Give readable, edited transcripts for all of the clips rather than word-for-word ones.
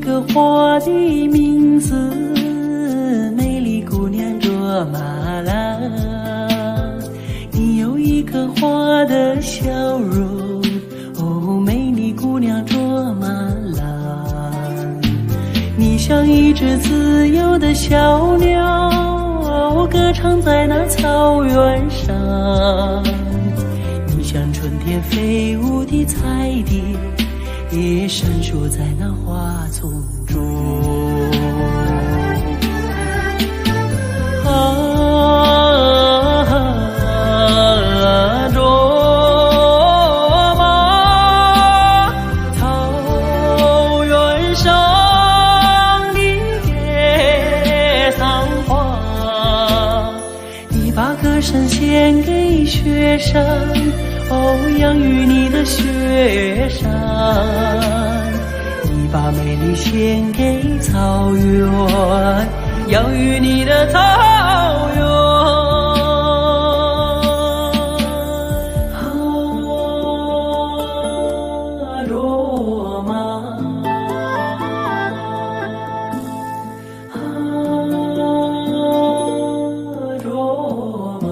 个花的名字，美丽姑娘卓玛拉。你有一颗花的笑容，哦，美丽姑娘卓玛拉。你像一只自由的小鸟，歌唱在那草原上。你像春天飞舞的彩蝶，也闪烁在那花丛中。卓玛，草原上的野桑花，你把歌声献给雪山，哦，养育你的雪山。你把美丽献给草原，养育你的草原。卓玛，卓玛，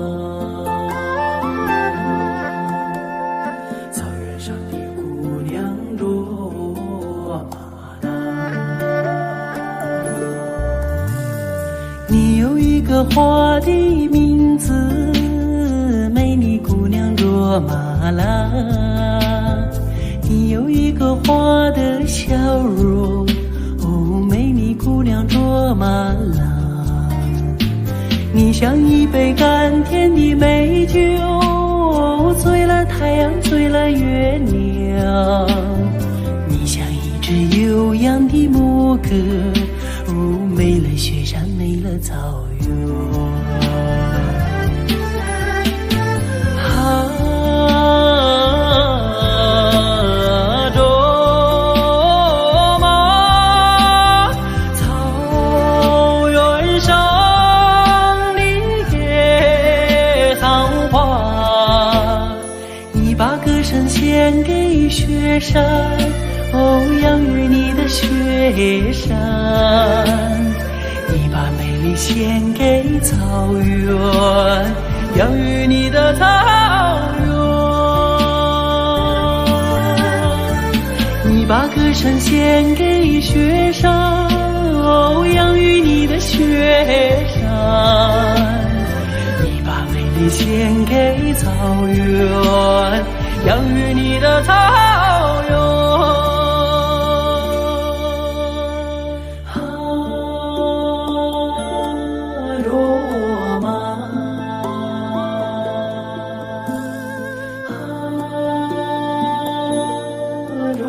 草原上的姑娘卓玛拉。你有一个花的名字，美丽姑娘卓玛拉。你有一个花的笑容，哦，美丽姑娘卓玛拉。你像一杯甘甜的美酒，醉了太阳，醉了月亮。你像一只悠扬的牧歌，哦，美了雪山，美了草原。献给雪山，哦，养育你的雪山。你把美丽献给草原，养育你的草原。你把歌声献给雪山，哦，养育你的雪山。你把美丽献给草原，养育你的草原。卓玛，卓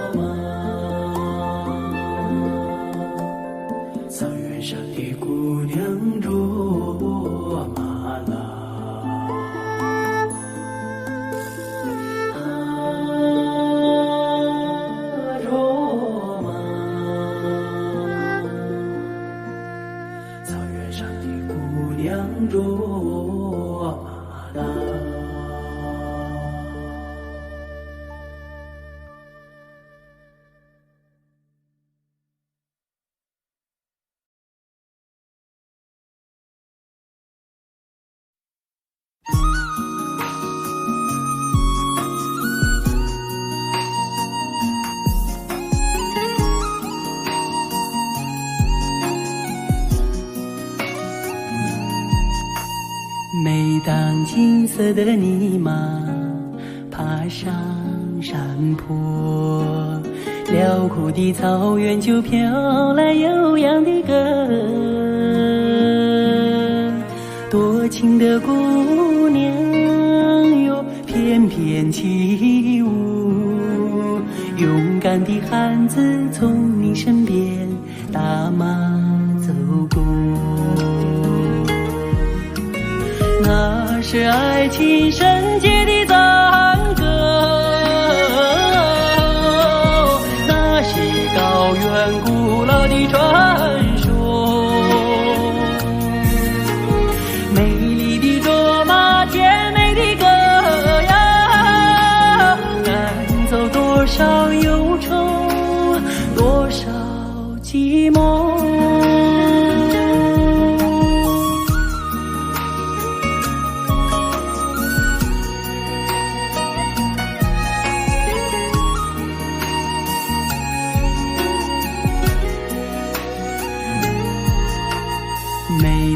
玛，草原上的姑娘卓玛拉。卓玛拉。每当金色的泥马爬上山坡，辽阔的草原就飘来悠扬的歌。多情的姑娘哟，翩翩起舞，勇敢的汉子从你身边打马走过。那是爱情圣洁的赞歌，那是高原古老的传说。美丽的卓玛，甜美的歌谣，赶走多少忧愁，多少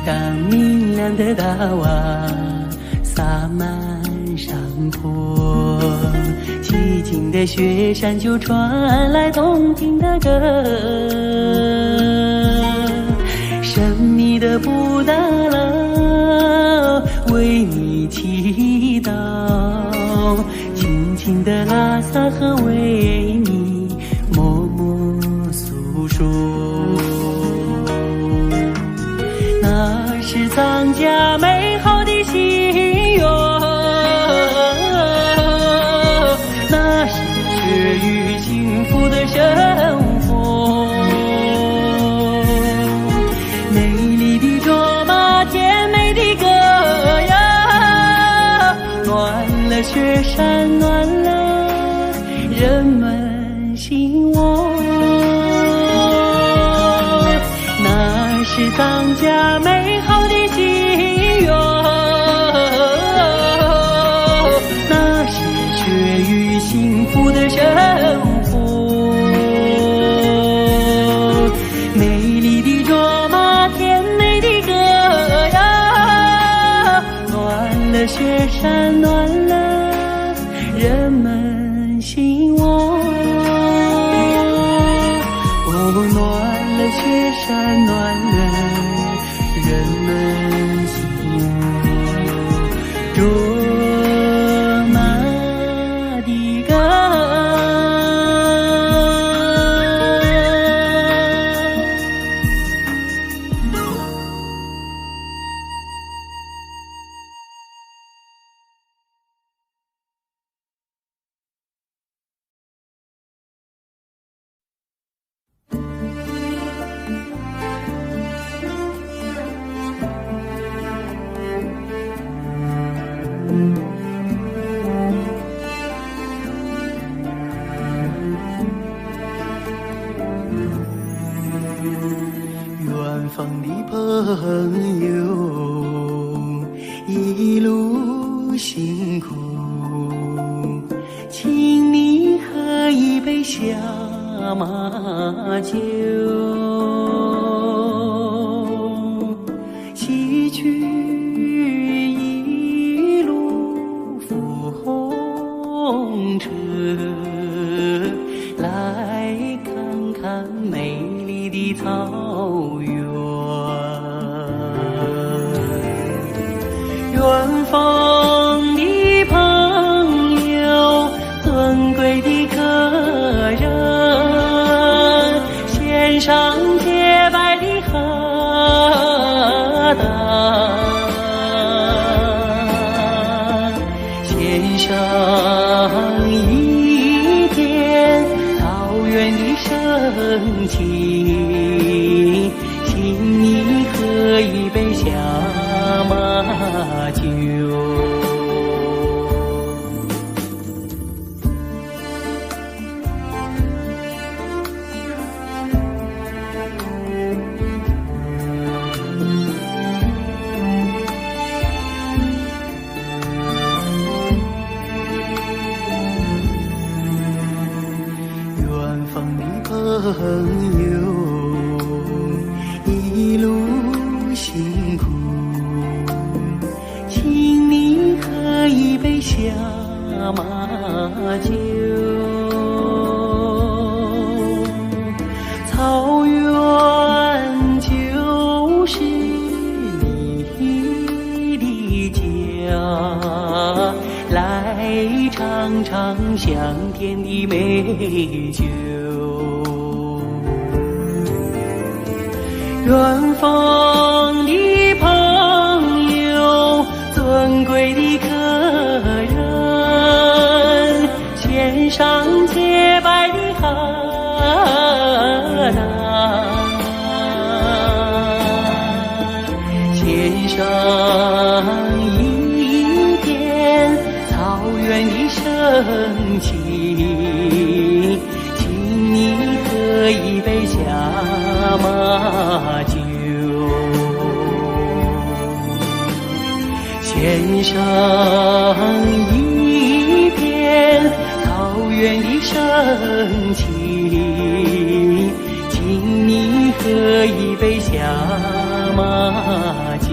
档明亮的大瓦洒满山坡，寂静的雪山就传来动听的歌。神秘的布达拉为你祈祷，轻轻的拉萨河为你默默诉说。那是藏家美好的心愿，那是血与幸福的生活。美丽的卓玛，甜美的歌谣，暖了雪山，暖了人们心窝。那是藏家美好的心愿，那是血与幸福的生活。美丽的卓玛，甜美的歌谣，暖了雪山，暖了人们心窝。暖了雪山，暖了人们心窝。卓玛的歌。远方的朋友，一路辛苦，请你喝一杯小马酒，洗去一路浮红尘，来看看美丽的草原。远方的朋友，尊贵的客人，献上洁白的荷担，献上一片草原的深情，请你喝一杯小马酒。远方的朋友，一路辛苦，请你喝一杯小马酒。草原就是你的家，来尝尝香甜的美酒。远方的朋友，尊贵的客人，献上洁白的荷担，献上一片草原的深情，请你喝一杯小马酒，献上一片草原的深情，请你喝一杯小马酒。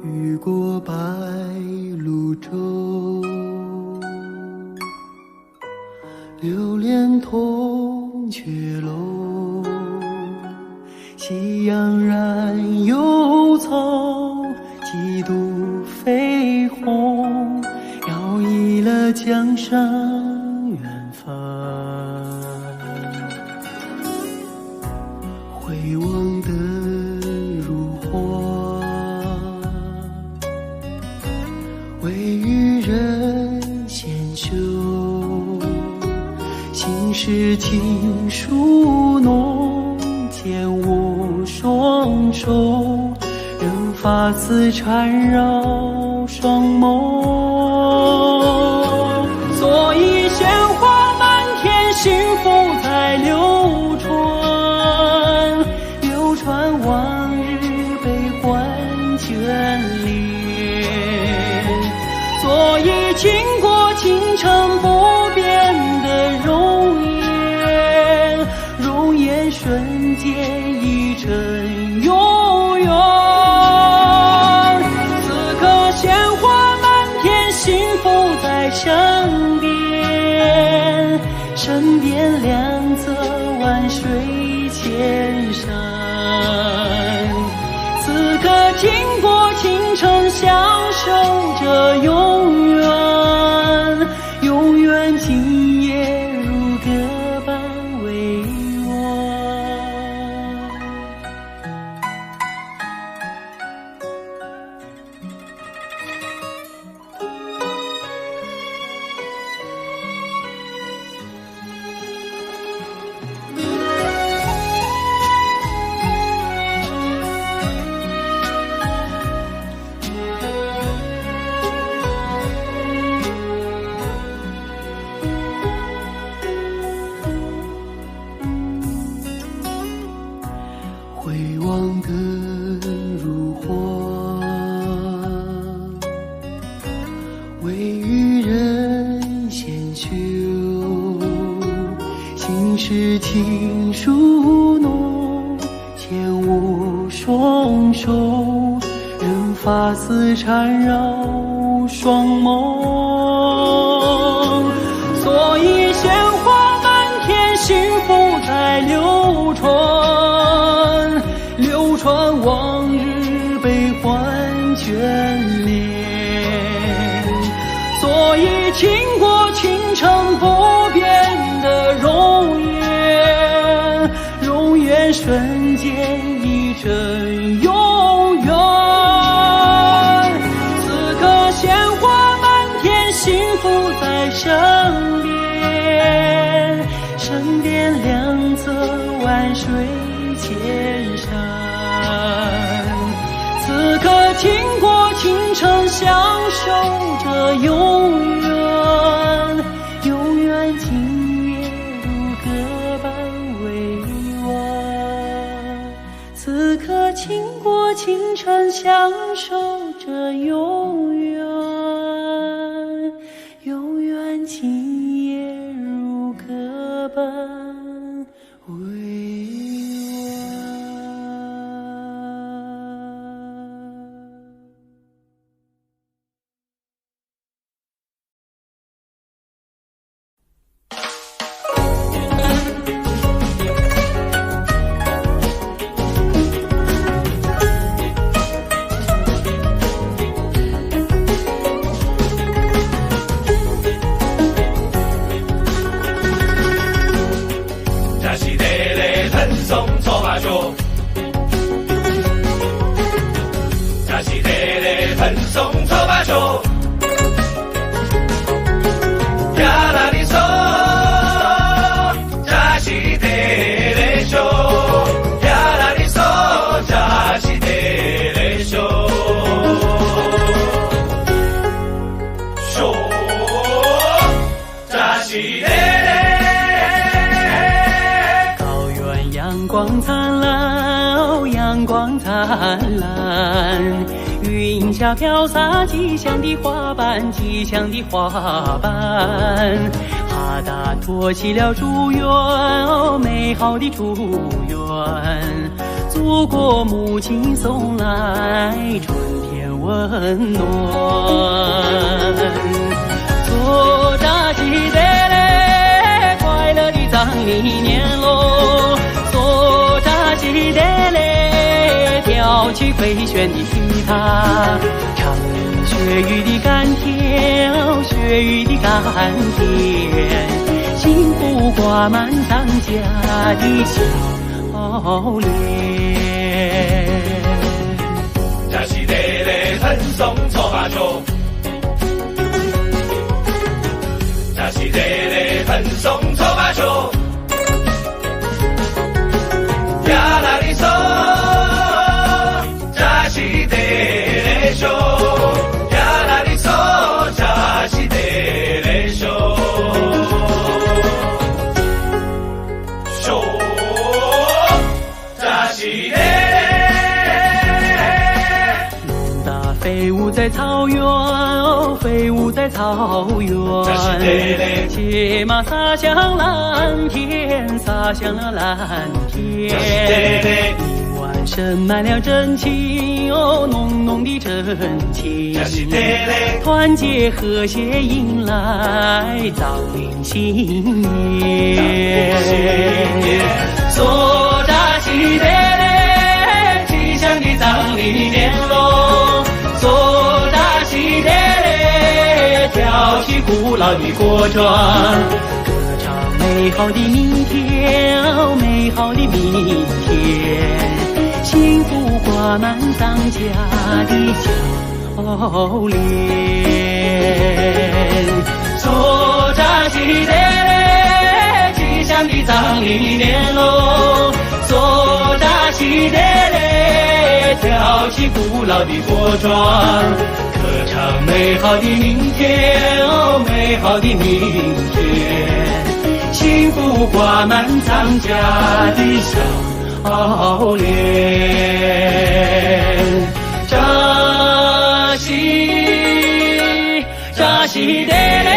雨过白鹭洲，流连铜雀楼。夕阳染幽草，几度飞鸿，摇曳了江山远帆。回望的如花，为予人先修。心事情书浓，剑舞双手，任发丝缠绕双眸。所以鲜花满天，幸福在流传，流传往日悲欢眷恋。所以经过倾城不变的容颜，容颜瞬间已成永远。此刻鲜花满天，幸福在身边，身边两侧万水千山。此刻经过倾城，享受着永远，永远今夜如歌般委婉。回望的如花，为予人先修。心事情书浓，剑舞双手，任发丝缠绕双眸。所以鲜花满天，幸福在流传，流传往日悲欢眷恋。所以经过倾城不变的容颜，容颜瞬间已成永远。此刻鲜花满天，幸福在身边，身边两侧万水千山。此刻经过倾城，享受着永远，永远今夜如歌般委婉。此刻经过倾城，享受着永远，永远今夜如歌般委婉。高原阳光灿烂，哦，阳光灿烂，云霞飘洒，吉祥的花瓣，吉祥的花瓣。哈达托起了祝愿，哦，美好的祝愿。祖国母亲送来春天温暖。做扎西德勒，快乐的藏历年喽！做扎西德勒，挑起回旋的吉他，唱血雨的甘甜，血雨的甘甜，幸福挂满藏家的笑脸。扎西德勒很松搓把球，扎西德勒很松搓把球，呀啦哩嗦，扎西德勒秀，呀啦哩嗦，扎西德勒秀，秀，扎西德。飞舞在草原，飞舞在草原，骑马洒向蓝天，洒向了蓝天。一碗盛满了真情，浓浓的真情。团结和谐迎来藏历新年。说扎西德勒，吉祥的藏历年喽！做扎西德勒，挑起古老的国庄，歌唱美好的明天，美好的明天，幸福挂满藏家的笑脸。做扎西德勒，吉祥的藏历年喽！做扎西德勒，挑起古老的国庄，歌唱美好的明天，美好的明天，幸福挂满藏家的笑脸。扎西德勒。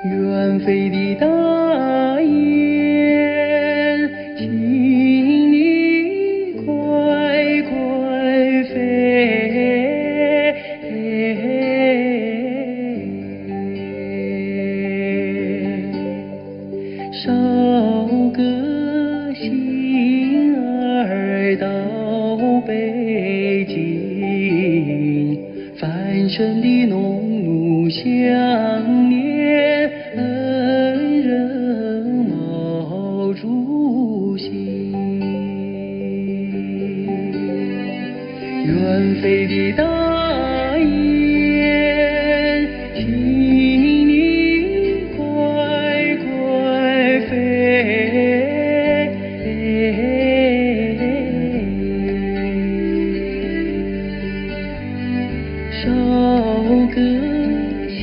远飞的大雁，请你快快飞，捎个信儿到北京，繁盛的农奴相念，恩人毛主席。远飞的大雁，请你快快飞，捎个信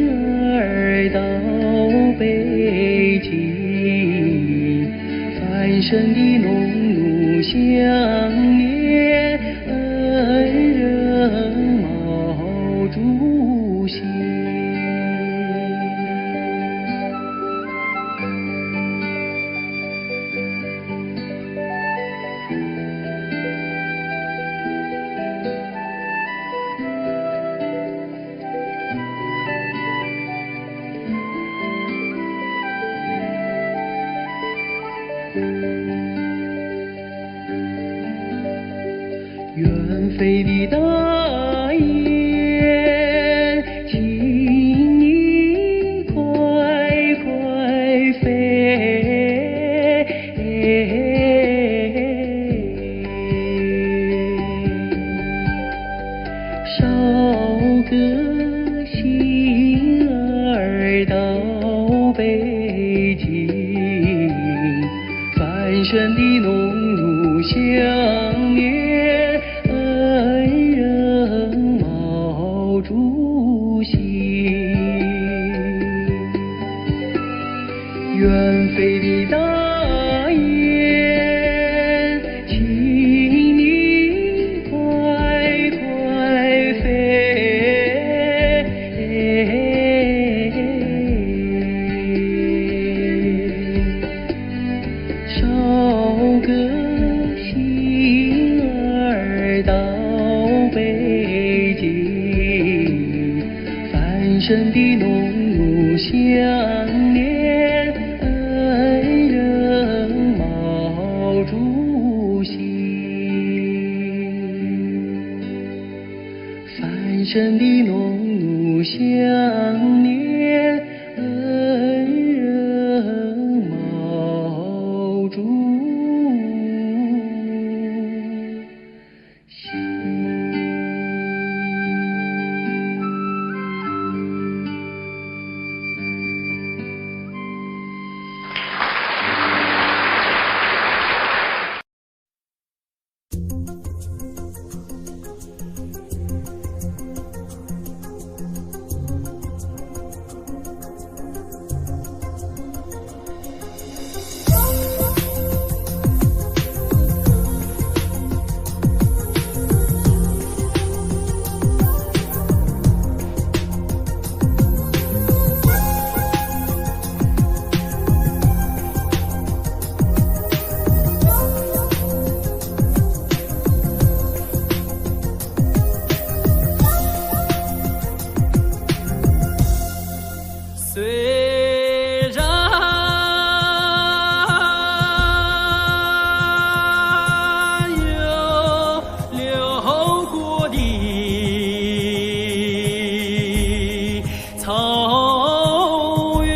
儿到北京，繁盛的农奴相念，恩人毛主席。远飞的大雁，请你快快飞，捎个信儿到北京，繁盛的农奴相念，恩人远飞的大雁，请你快快飞，捎个信儿到北京，繁盛的农奴相连，恩人毛主席。繁盛的农奴相连，恩人毛主席。虽然有辽阔的草原，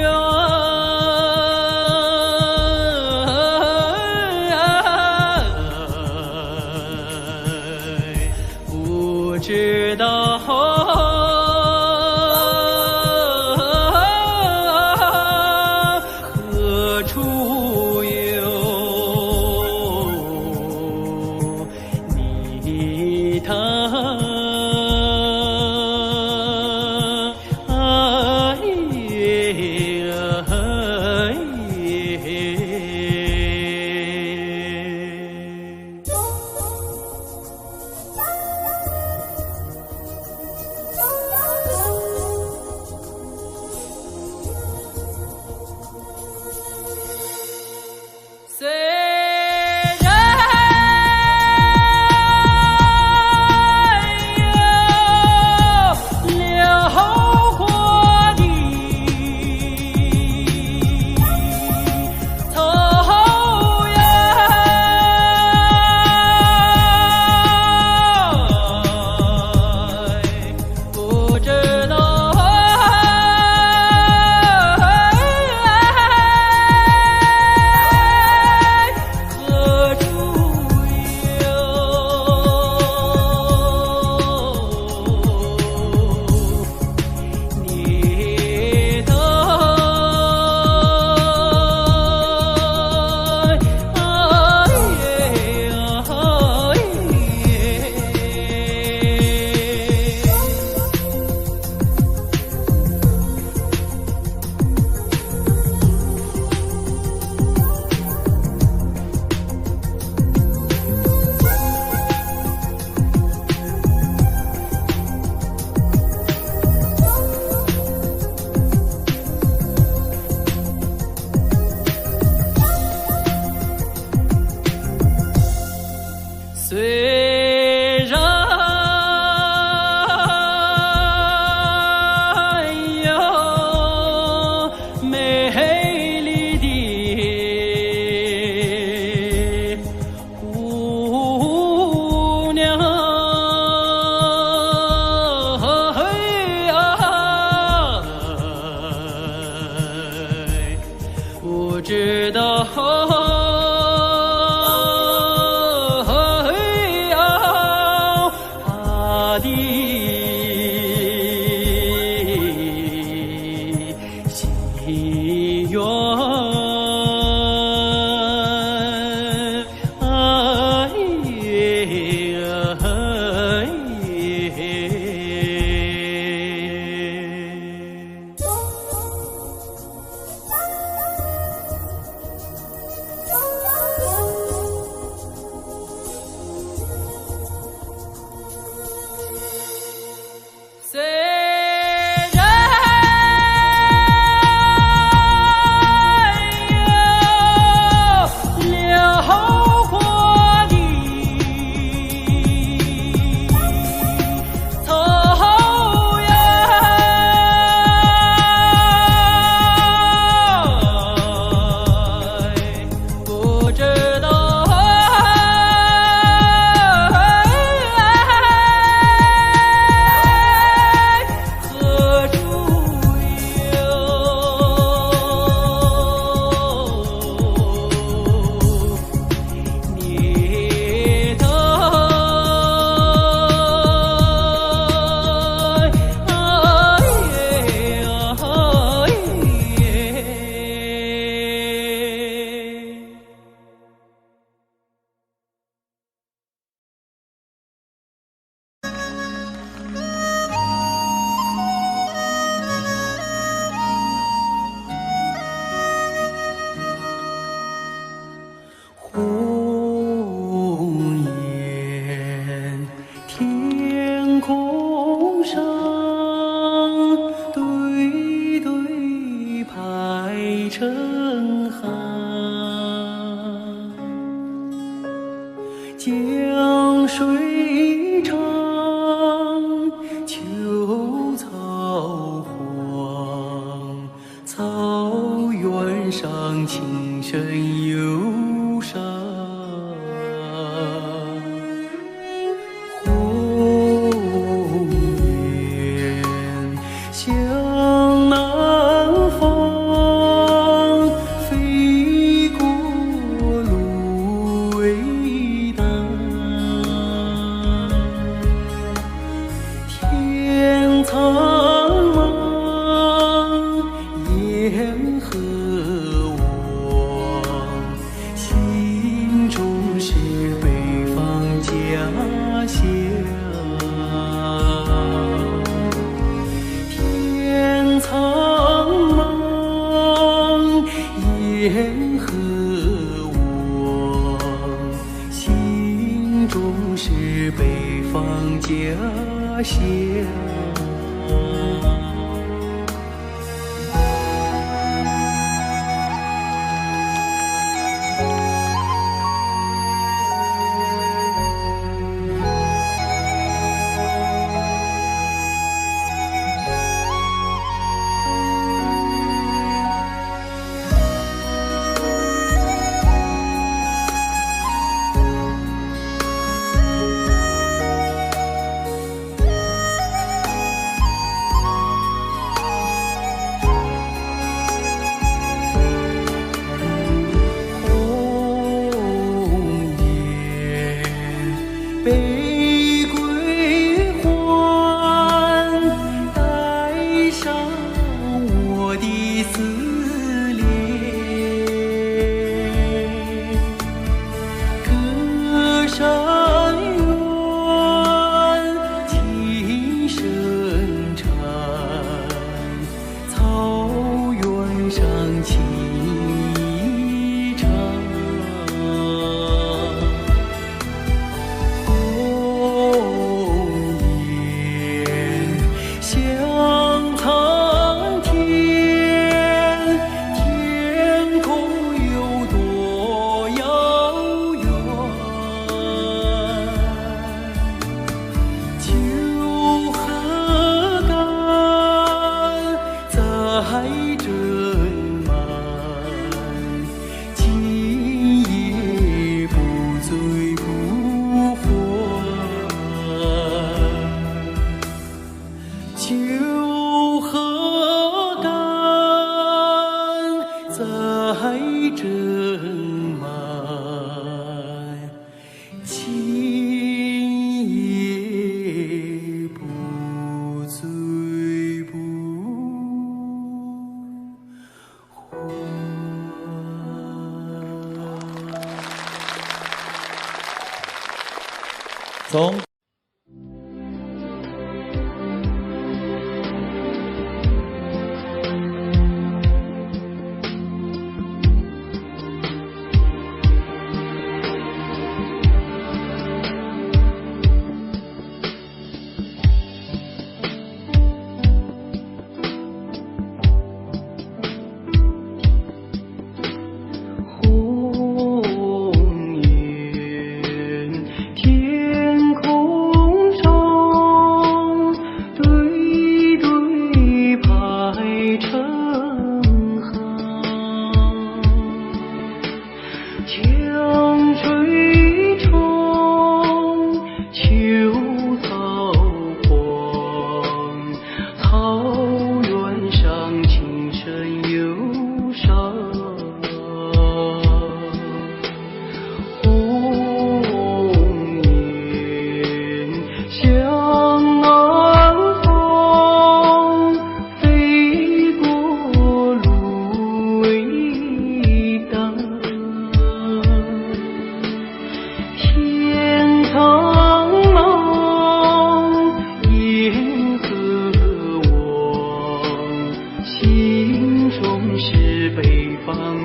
不知道何处有泥塘。虽然有辽阔的草原，不知道虽然有美丽的姑娘，不知道他的心愿。成行。江水长，秋草黄，草原上琴声忧伤。红雁向南方，飞过芦苇荡。天苍茫，雁何往？心中是北方家乡。天苍茫，雁何往？心中是北方家乡。北归还，带上我的思念。歌山远，琴声缠，草原上情意长。秋河干，载斟满，今夜不醉不还。从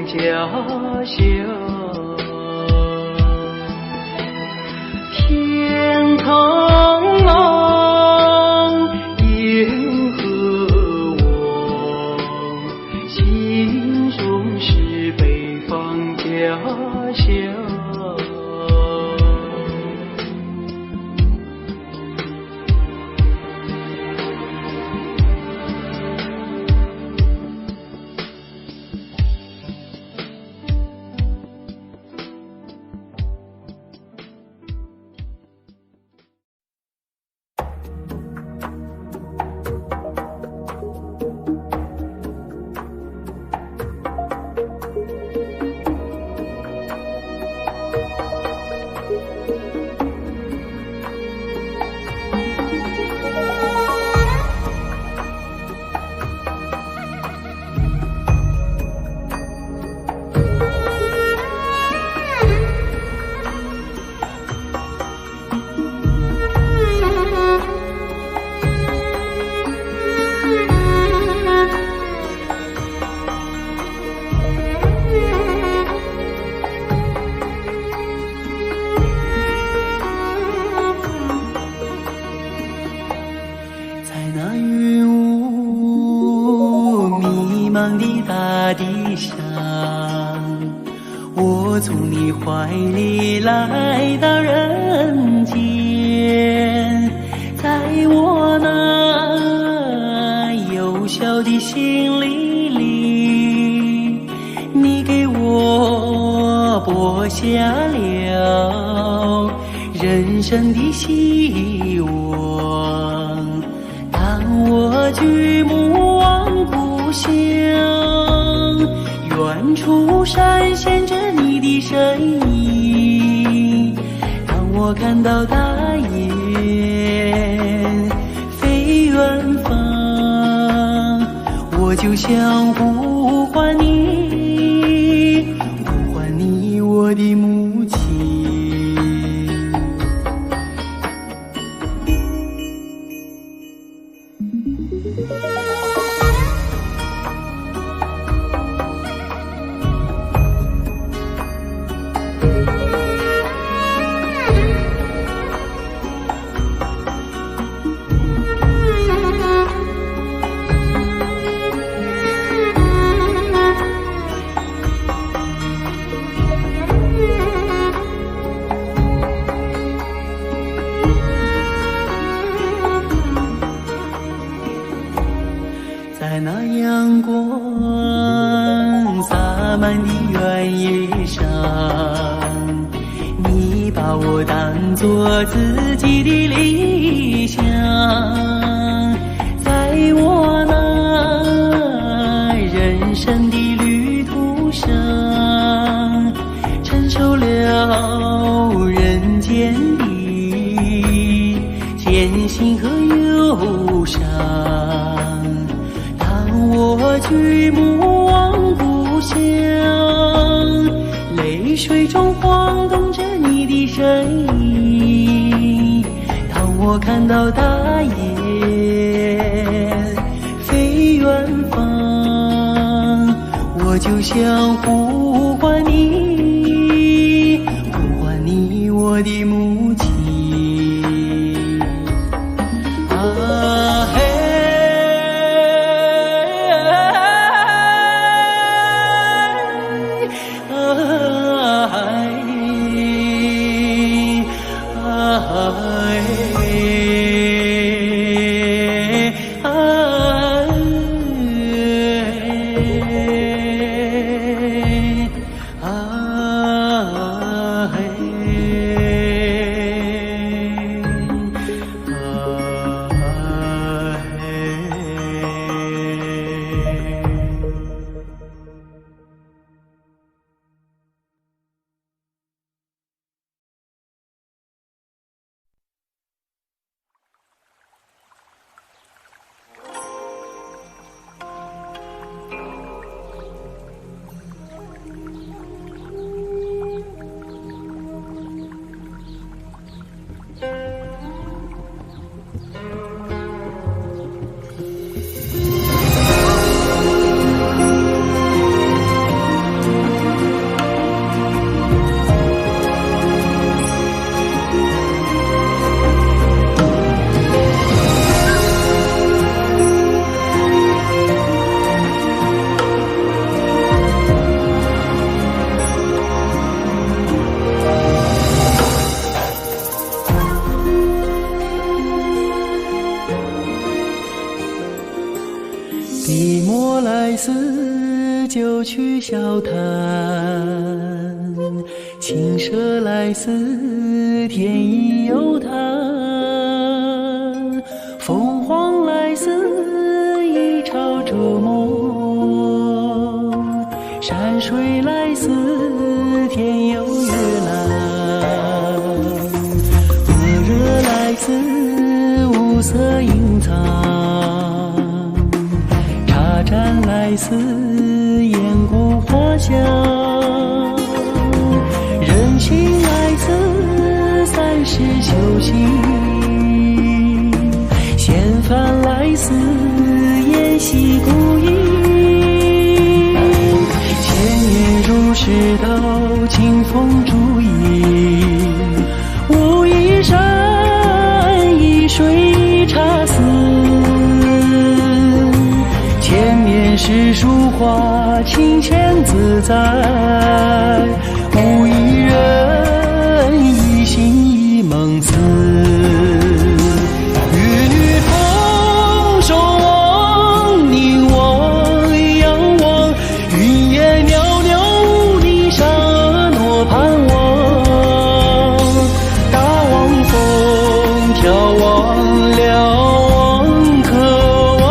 家乡。天苍茫，雁何往？心中茫的大地上，我从你怀里来到人间，在我那幼小的心灵里，你给我播下了人生的希望。当我举目望故乡，远处闪现着你的身影。当我看到大雁飞远方，我就想呼唤你，呼唤你，我的母亲。在那阳光洒满的原野上，你把我当作自己的理想。在我那人生的旅途上，承受了人间的艰辛和忧伤。我举目望故乡，泪水中晃动着你的身影。当我看到大雁飞远方，我就想呼唤你，呼唤你，我的母亲。笔墨来似就去笑谈，青蛇来似天意悠叹，凤凰来似一朝逐梦，山水来似天有月蓝，恶热来似无色隐藏，禅来似岩谷花香，人心来似三世修行，闲帆来似沿溪孤影，千年如石头，清风烛影，无一山一水一茶丝，千年是是书画清闲自在，无一人一心一梦思。与女同守望，你我仰望，云烟袅袅，你沙诺盼望。大望风眺望瞭望渴望，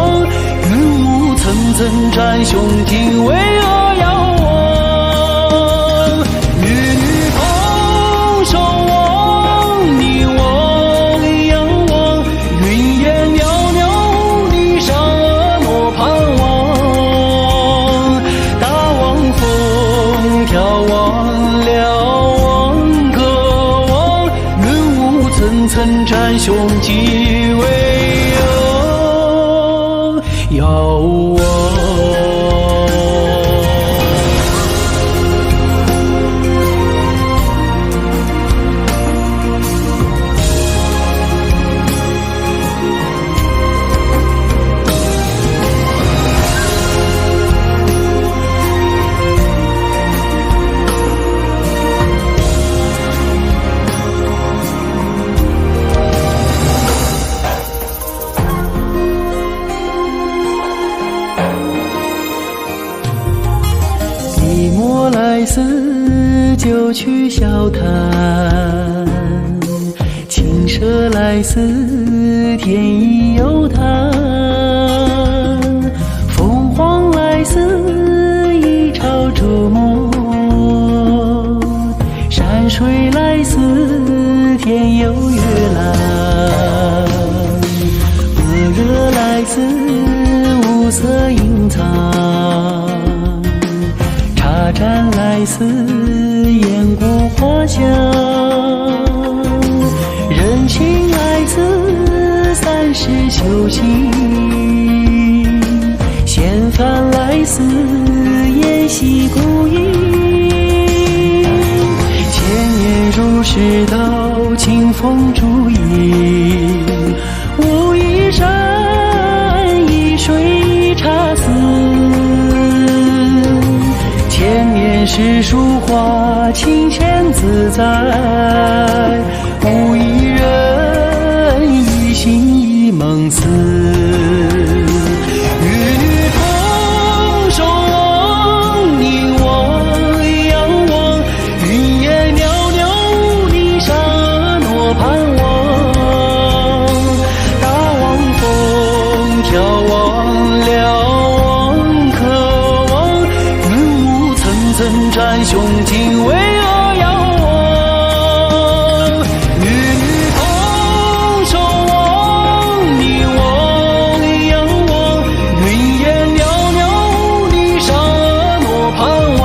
云雾层层占胸襟，巍峨遥望。与女同守望，你我仰望，云烟袅袅，你沙诺盼望。大望风眺望瞭望渴望，云雾层层占胸襟，巍峨遥望。寂寞来时就去笑谈，青蛇来时天意悠叹，凤凰来时一朝逐梦，山水来时天有月蓝，般若来时无色隐藏，茶盏来时烟顾花香，人情来时三世修行，闲帆来时沿溪孤影。千年如是道，清风烛影，无一山一水一茶丝。千年是书画清闲自在，无一人一心一梦思。与女同守望，你我仰望，云烟袅袅，你沙诺盼望。大望风眺望瞭望渴望，云雾层层占胸襟，巍峨遥望。与女同守望，你我仰望，云烟袅袅，你沙诺盼望。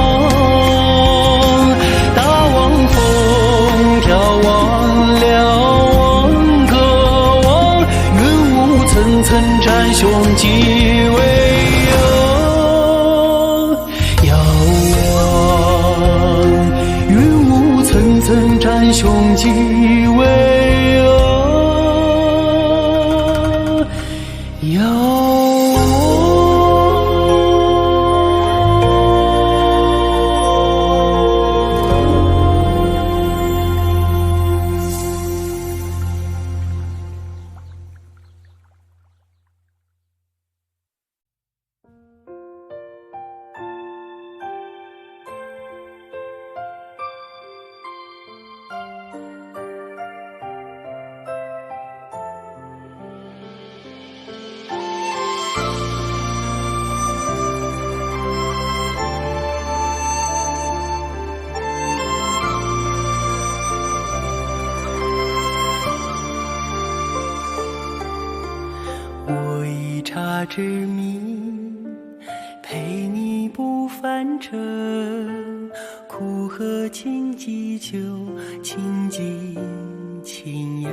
大望风眺望瞭望渴望，云雾层层占胸襟，巍遥望。云雾层层占胸襟，巍峨遥望。我一茶之名，陪你不翻车，苦喝清几酒，清尽清雅。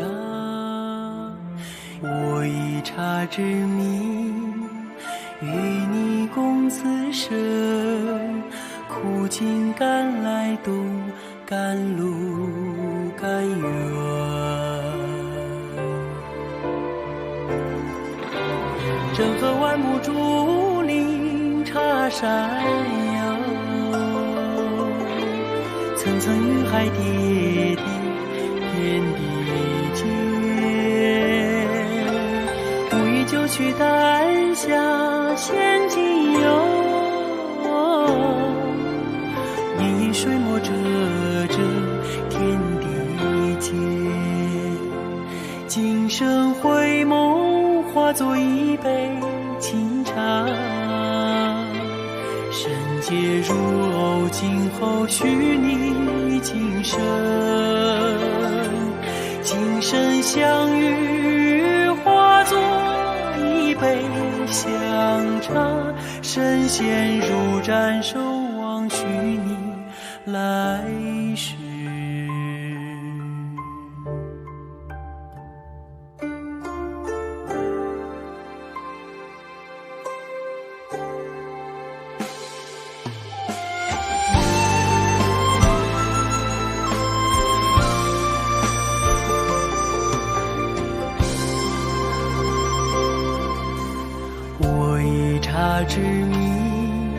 我一茶之名，与你共此生，苦尽甘来度，甘露甘愿。正和万木竹林，茶山哟，层层云海叠叠天地间，无意就去丹霞仙境游，潋滟水墨折折天地间，今生回眸化作一杯清茶，人皆如偶，今后许你今生，今生相遇化作一杯香茶，神仙如斩首望许你来世。茶之名，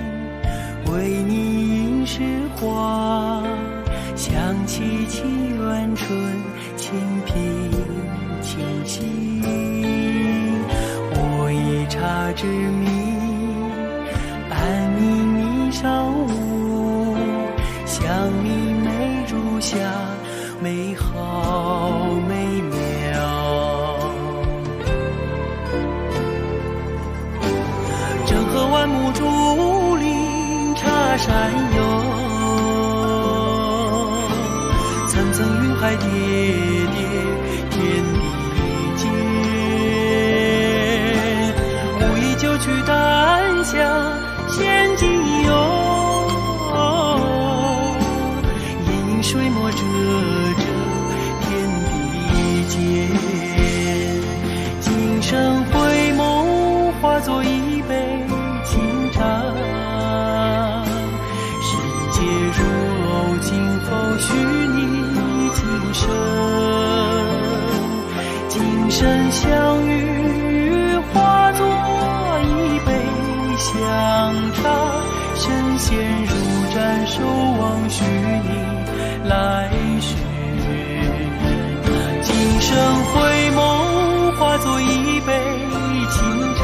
为你吟诗画，想起凄婉春，清平清新。我以茶之名，伴你霓裳舞，想你眉如霞，美好美妙。河万木竹林茶山游，层层云海叠叠天地间，无意就去丹霞仙境游，潋滟水墨折折天地间，今生回眸化作一杯清茶，世界如偶，今后许你今生，今生相遇化作一杯香茶，神仙如斩首望许你来世，今生回眸化作一杯清茶，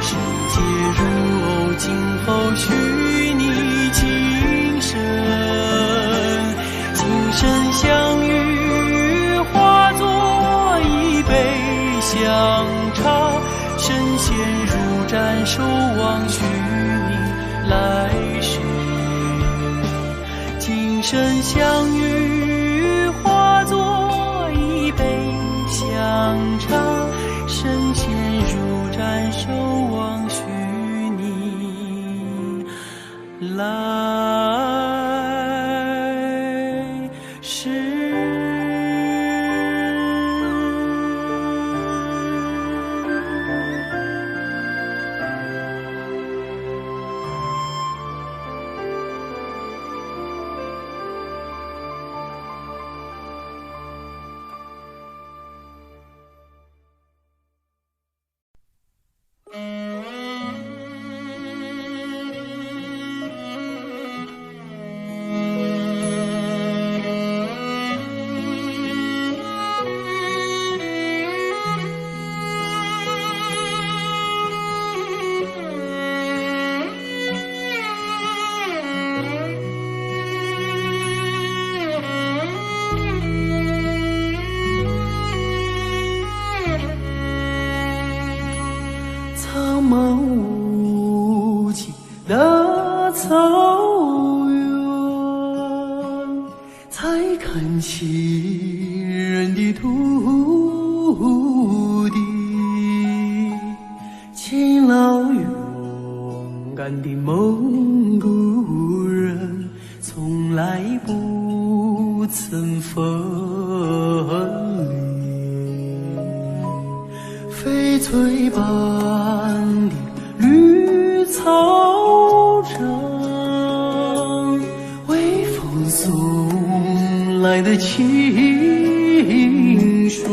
世界如偶，今后许你今生，今生相遇化作一杯香茶，神仙如斩首望许你来世，今生相遇化作一杯香茶，神仙如斩首望许你来世。苍茫无际的草原，才看起人的土地，勤劳勇敢的蒙古人，从来不曾分离，翡翠般的绿草场，微风送来的清爽，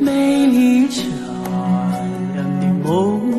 美丽善良的梦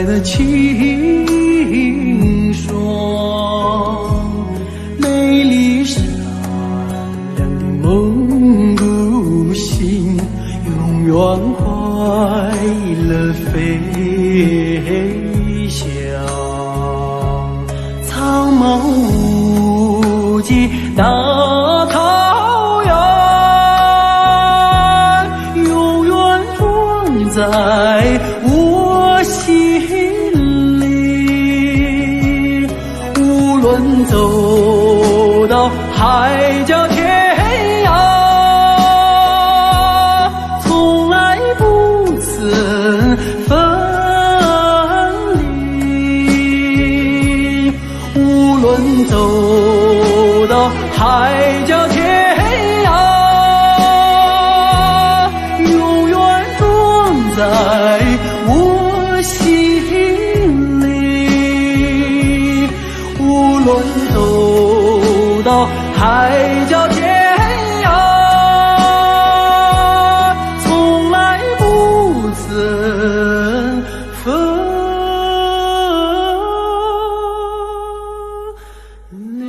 来的清爽，美丽善良的蒙古心，永远快乐飞翔。苍茫无际大草原，永远装在我心里。无论走到海角天涯，从来不曾分离。无论走到海角天涯，永远装在我心里。无论走到海角天涯，从来不曾分离。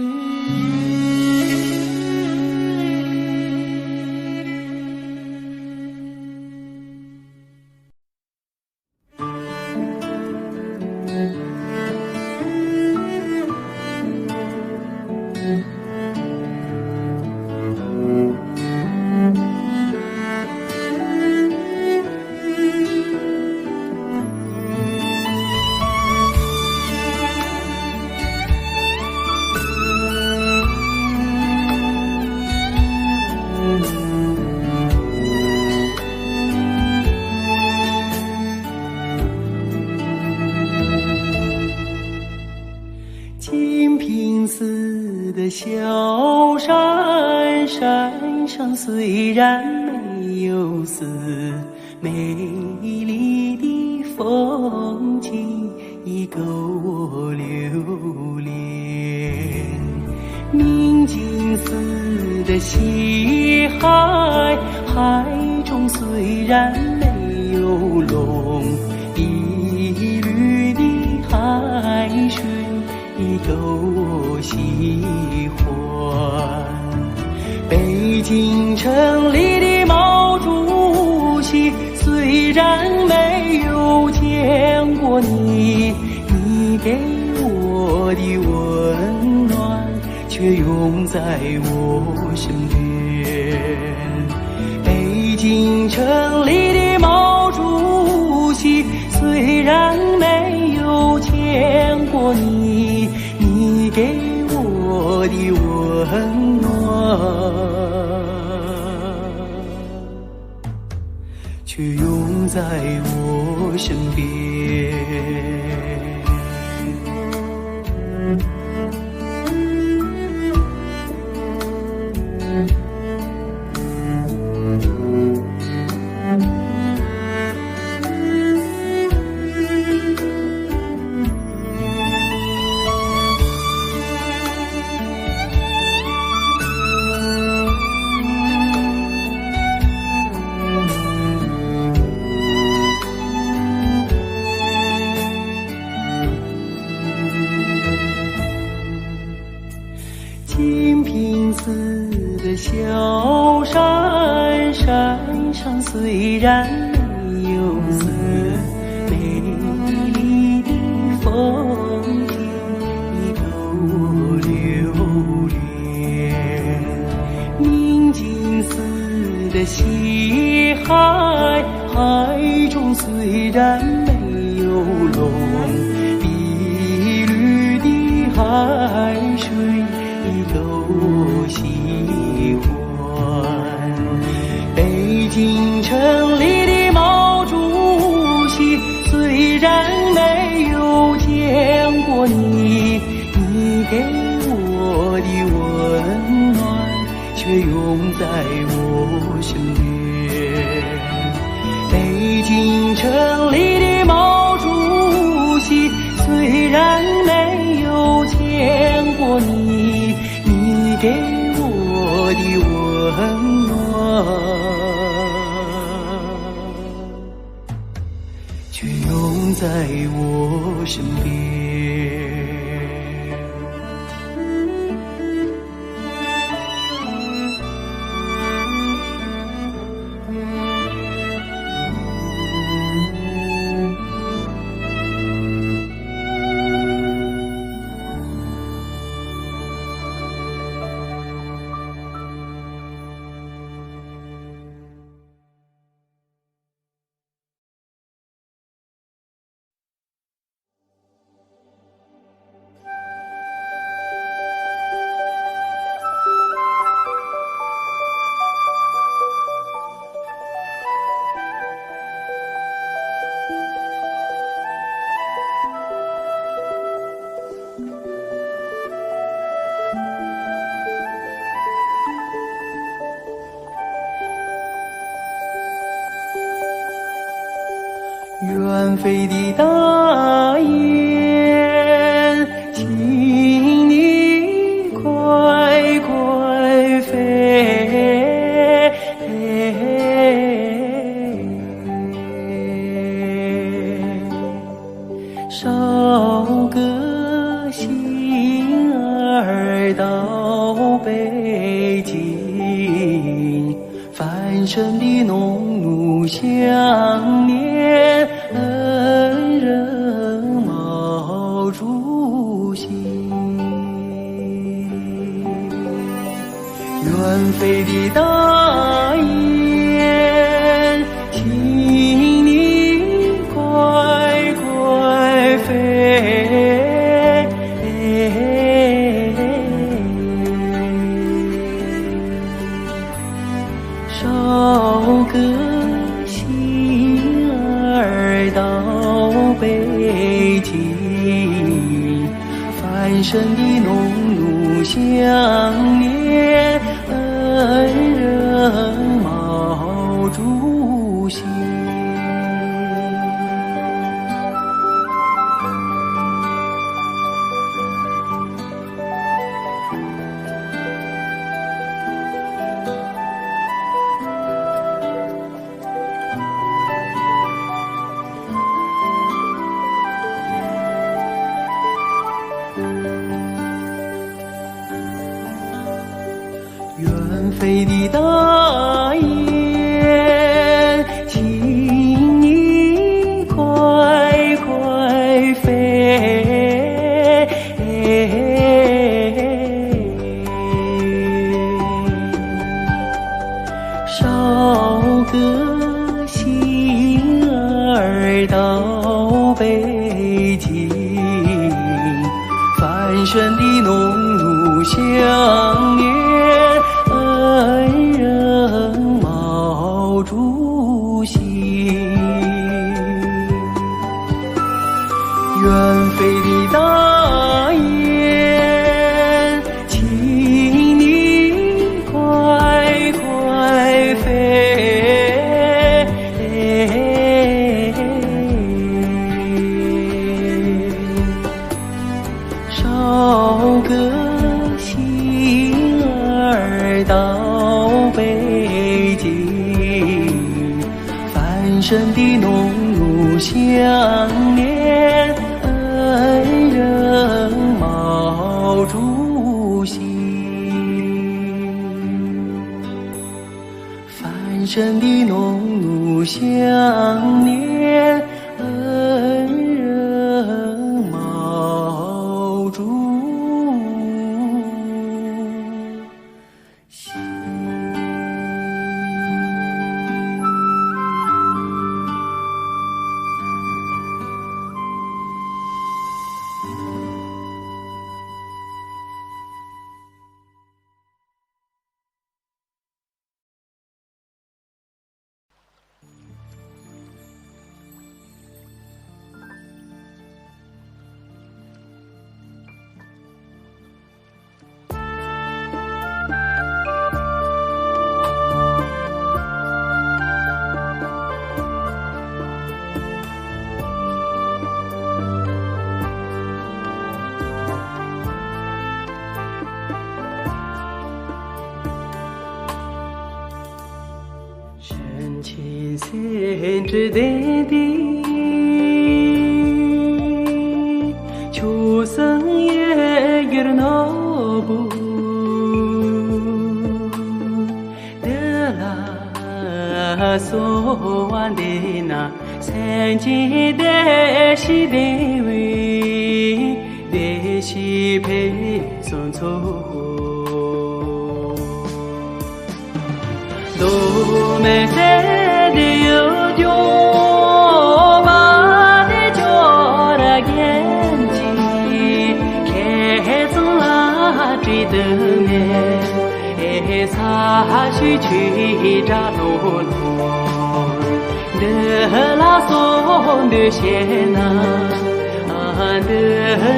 金瓶寺的小山，山上虽然没有寺，美丽的风景已够我留恋。明镜寺的西海，海中虽然没有龙，碧绿的海水已够我喜欢。北京城里的毛主席，虽然没有见过你，你给我的温暖却永在我身边。北京城里的毛主席，虽然没有见过你，你给我的温暖却永在我身边。金瓶寺的小山，山上虽然没有寺，美丽的风景已够我留恋。明镜寺的西海，海中虽然没有龙，碧绿的海水已够我喜欢。北京城里的毛主席，虽然没有见过你，你给我的温暖却永在我身边。北京城里的毛主席，虽然没有见过你，你给我的温暖却永在我身边。远飞的大雁，请你快快飞，捎个信儿到北京，繁盛的农奴想念恩人毛主席。远飞的大雁，请你快快飞，捎个信儿到北京，繁盛的农奴想念恩人毛主席。远飞的大雁，请你快快飞，捎个信儿到北京，繁盛的农奴想念恩人毛主席。远飞的大雁，请你快快飞，捎个信儿到北京，繁盛的农奴想念恩人毛主席。繁盛的农奴想念恩人毛主席。深情深挚的所望的那三界的西的位的西陪送错，都没在的有就把的叫的眼睛开中了追的面。擦去去扎罗罗，的拉松的线呐，的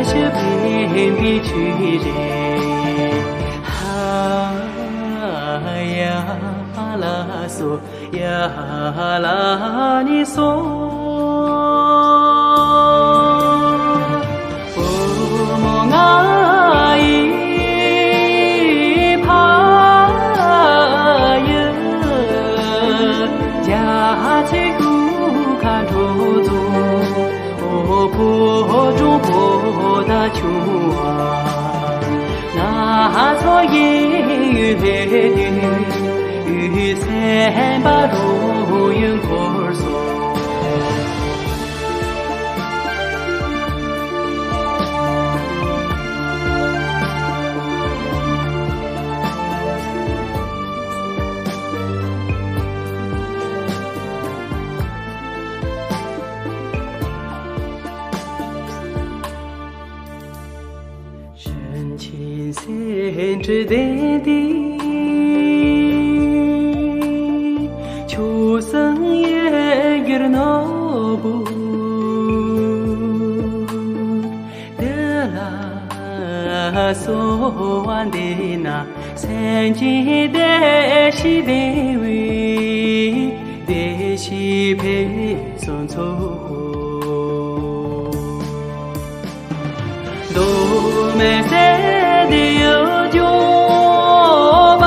是偏僻去人，呀拉索呀拉尼索，我梦啊伊。坡中坡大秋啊，那草叶雨三把路云可索。千只的地，秋生也有那不的啦，所望的那三界的西的位的西陪送错。都没在的有就把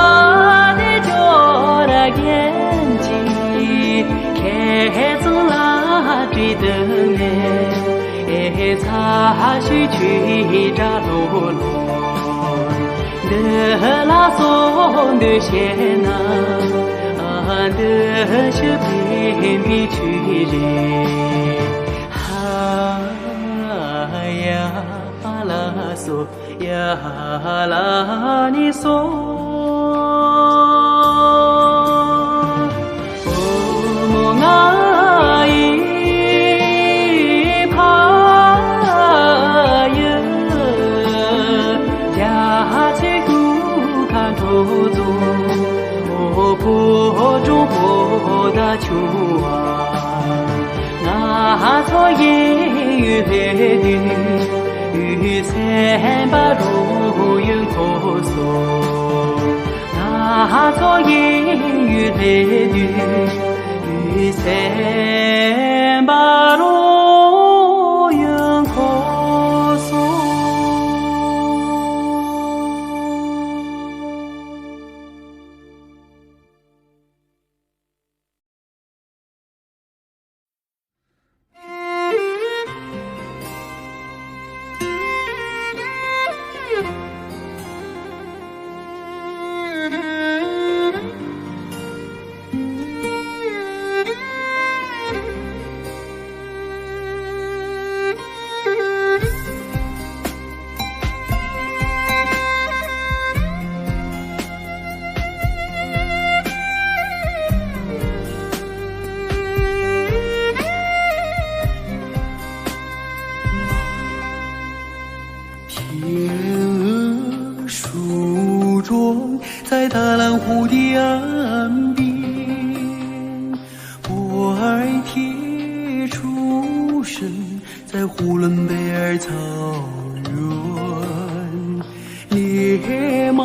的叫的眼睛开中了追的面，擦去去扎罗罗，的拉松的线呐，的是偏僻去人，呀。拉索呀拉尼索，我梦啊伊帕耶，家在古看头中，坡中坡大秋啊，那草叶雨三把路云可索，那草叶雨三把路云可索。在大蓝湖的岸边，波儿贴出身在呼伦贝尔草原，烈马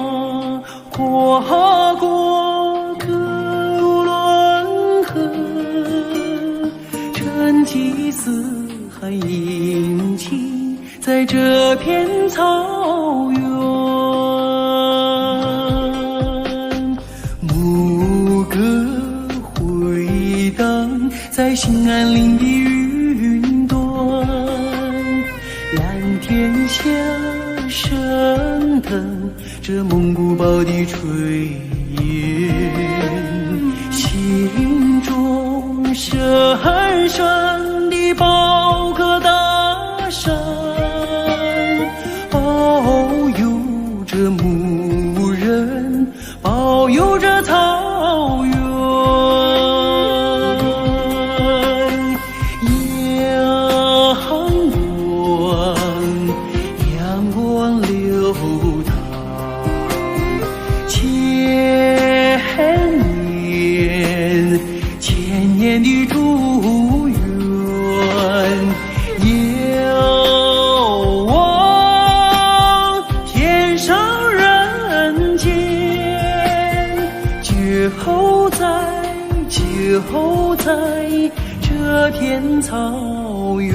跨过哥伦河，成吉思汗引起在这片草原。在兴安岭的云端，蓝天下升腾着蒙古包的炊烟，心中深深的宝格大山，保佑着牧人，保佑着草原。阳光流淌，千年的祝愿，遥望天上人间，就在这片草原。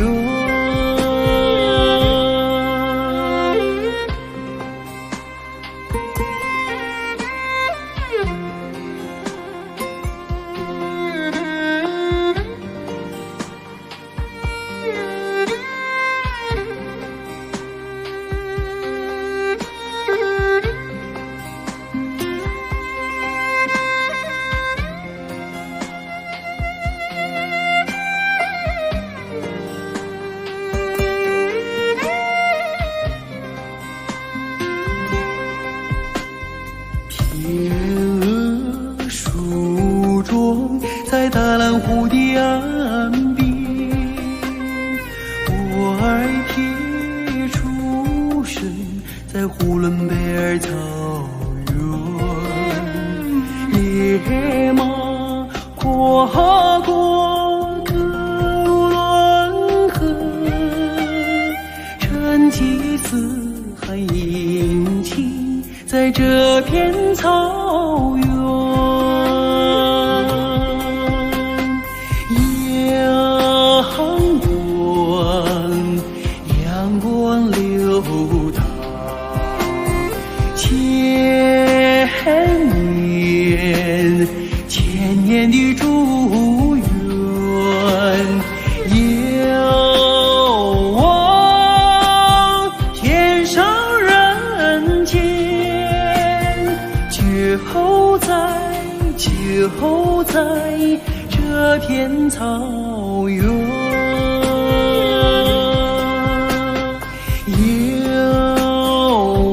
天鹅梳妆在大蓝湖的岸边，波儿贴出声在呼伦贝尔草原，烈马跨过科伦河，成吉思汗迎亲在这片草原。阳光流淌，千年的祝愿，遥望天上人间，就在这片草原。遥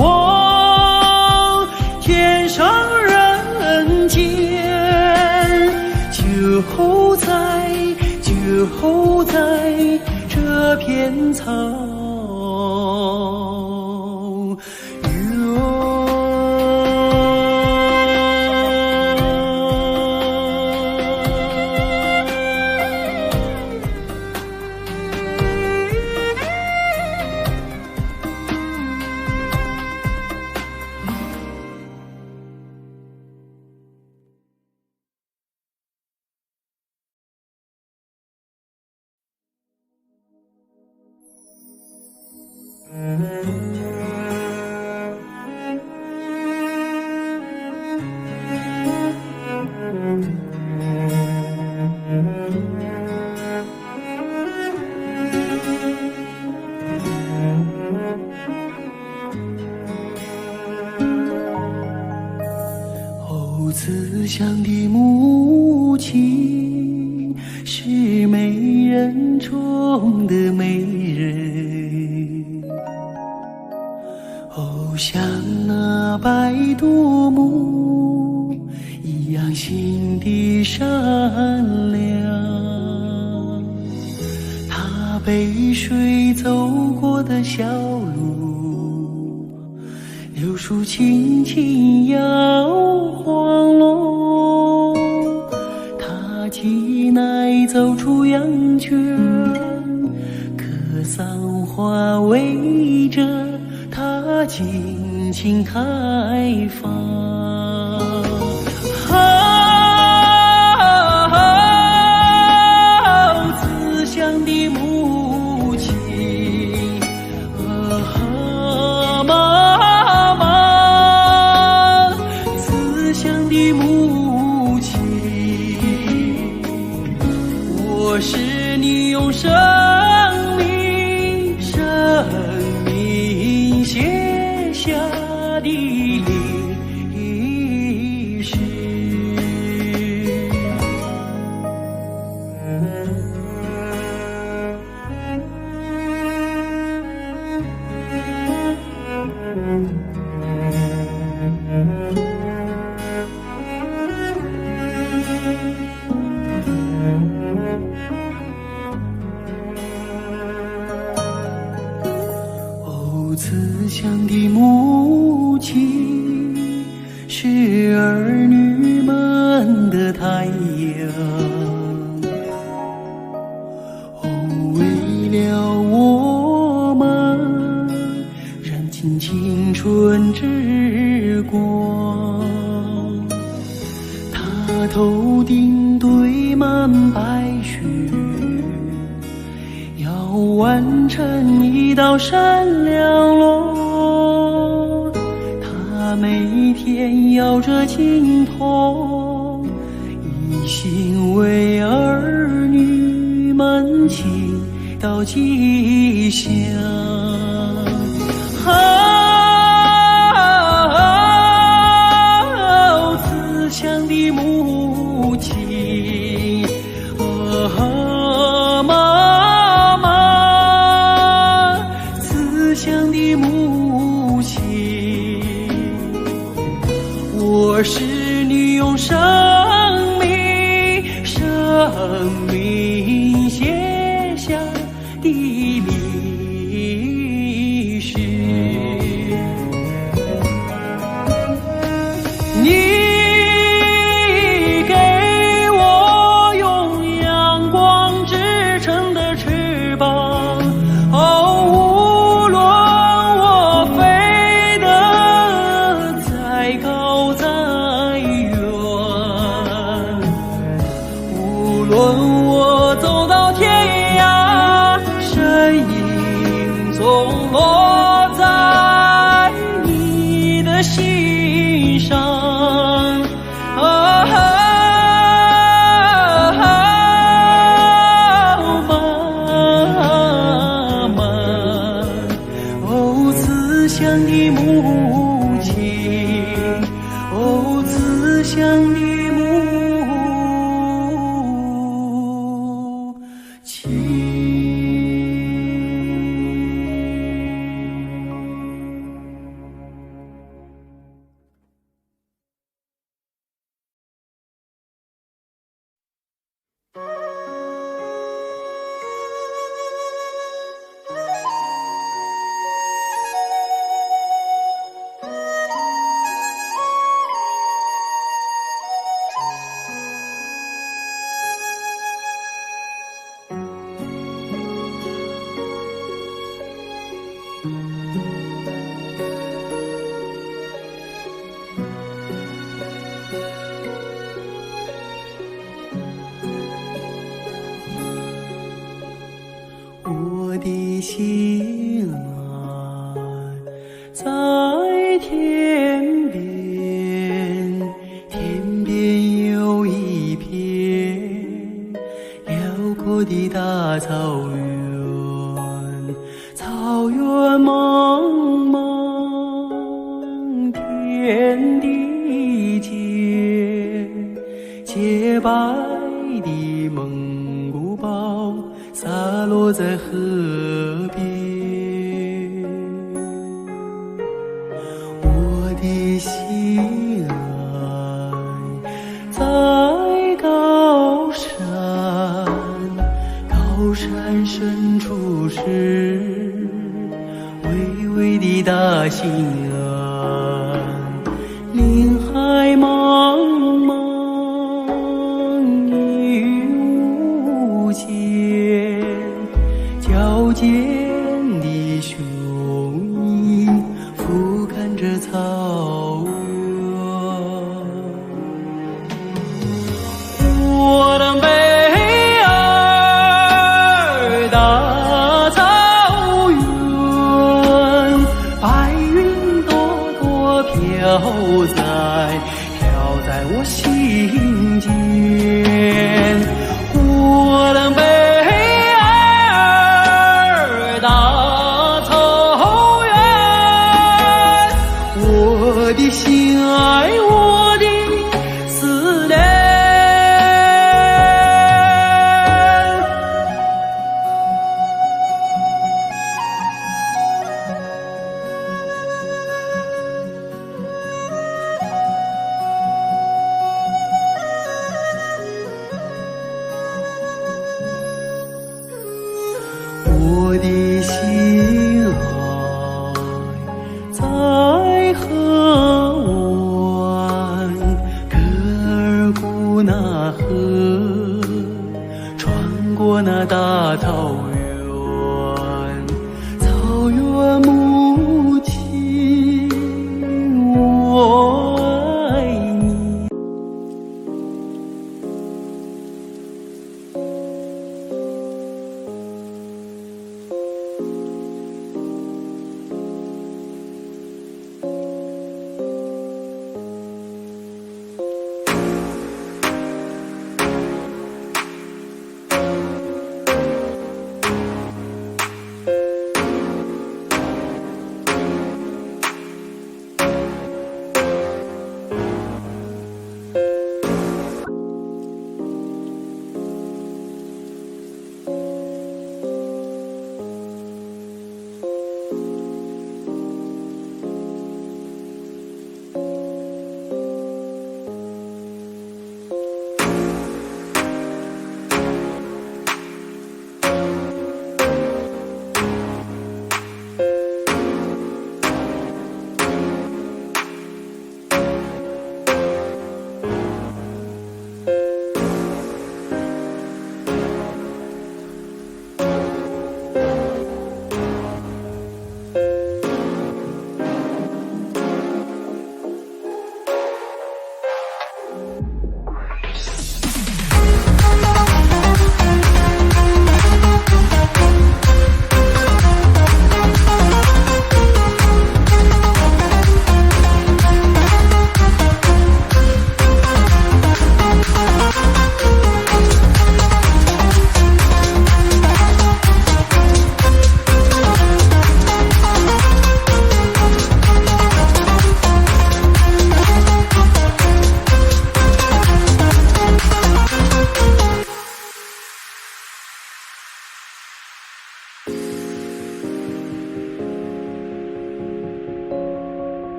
望天上人间，就在这片草原。慈祥的母亲是美人中的美人，像那白度母一样心地善良。她背水走过的小路，柳树轻轻摇晃落，他挤奶走出羊圈，可桑花围着他尽情开放。慈祥的母亲，妈妈，慈祥的母亲，我是你用生命写下的历史。思乡的母亲是儿女们的太阳，为了我们燃尽青春之光。他头顶堆满白雪，要完成一道闪亮路。他每天摇着金筒，一心为儿女们祈祷吉祥。慈祥的母亲，妈妈，慈祥的母亲，我是你用生命写下的历史。你给我用阳光织成的翅膀，无论我飞得再高再远，无论我走到天涯，身影总落在你的心上。妈妈，哦，慈祥的母亲，哦，慈祥的母亲。我的心爱在天边，天边有一片辽阔的大草原，草原茫茫，天地间，洁白的蒙古包洒落在河边。我的心爱在高山，高山深处是巍巍的大兴安，林海茫茫一无间，矫健的雄鹰俯瞰着草原。我的北尔大草原，白云朵朵飘在我心间。我的北尔大草原，我的心爱，我的思念。我的心爱过那大草原。